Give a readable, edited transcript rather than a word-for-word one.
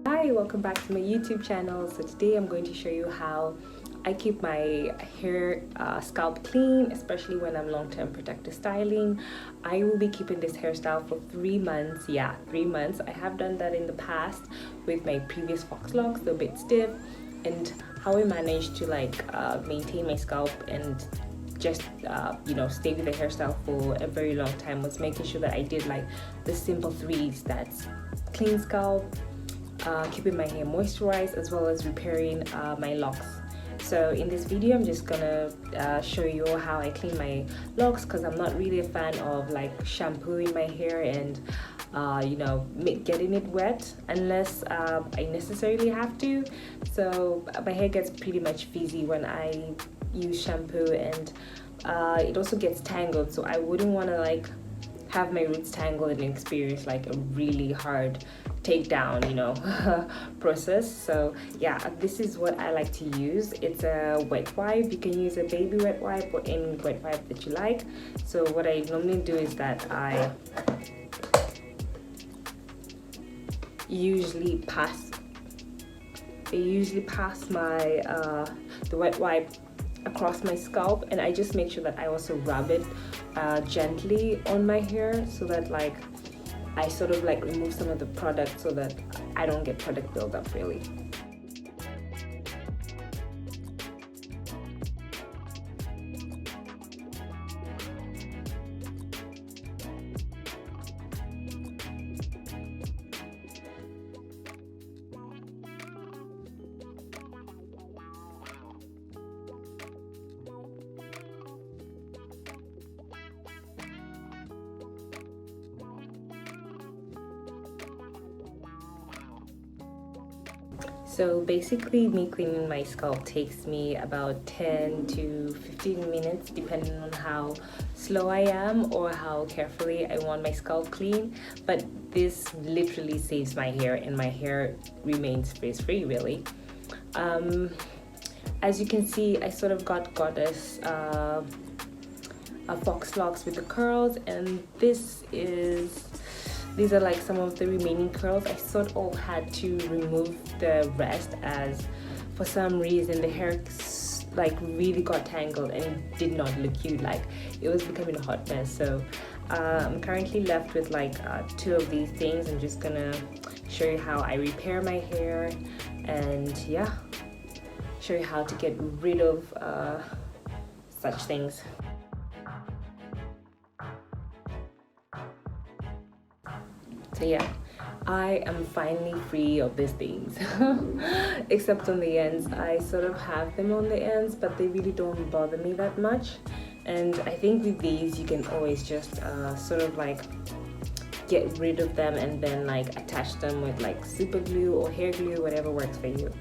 Hi, welcome back to my YouTube channel. So today I'm going to show you how I keep my hair scalp clean, especially when I'm long-term protective styling. I will be keeping this hairstyle for 3 months. Yeah, 3 months. I have done that in the past with my previous Faux Locs. They're a bit stiff, and how I managed to maintain my scalp and just stay with the hairstyle for a very long time was making sure that I did like the simple threes. That's clean scalp, keeping my hair moisturized, as well as repairing my locks. So in this video I'm just gonna show you how I clean my locks, because I'm not really a fan of like shampooing my hair and getting it wet unless I necessarily have to. So my hair gets pretty much frizzy when I use shampoo, and it also gets tangled, so I wouldn't want to have my roots tangled and experience like a really hard takedown process. So yeah, this is what I like to use. It's a wet wipe. You can use a baby wet wipe or any wet wipe that you like. So what I normally do is that I usually pass my the wet wipe across my scalp, and I just make sure that I also rub it gently on my hair, so that I sort of remove some of the product so that I don't get product buildup really. So basically, me cleaning my scalp takes me about 10 to 15 minutes depending on how slow I am or how carefully I want my scalp clean. But this literally saves my hair, and my hair remains frizz-free really. As you can see, I sort of got goddess a Faux Locs with the curls, and these are like some of the remaining curls. I sort of had to remove the rest, as for some reason the hair really got tangled and it did not look cute. It was becoming a hot mess. So I'm currently left with 2 of these things. I'm just gonna show you how I repair my hair, and yeah, show you how to get rid of such things. So yeah, I am finally free of these things. Except on the ends. I sort of have them on the ends, but they really don't bother me that much. And I think with these you can always just get rid of them and then attach them with super glue or hair glue, whatever works for you.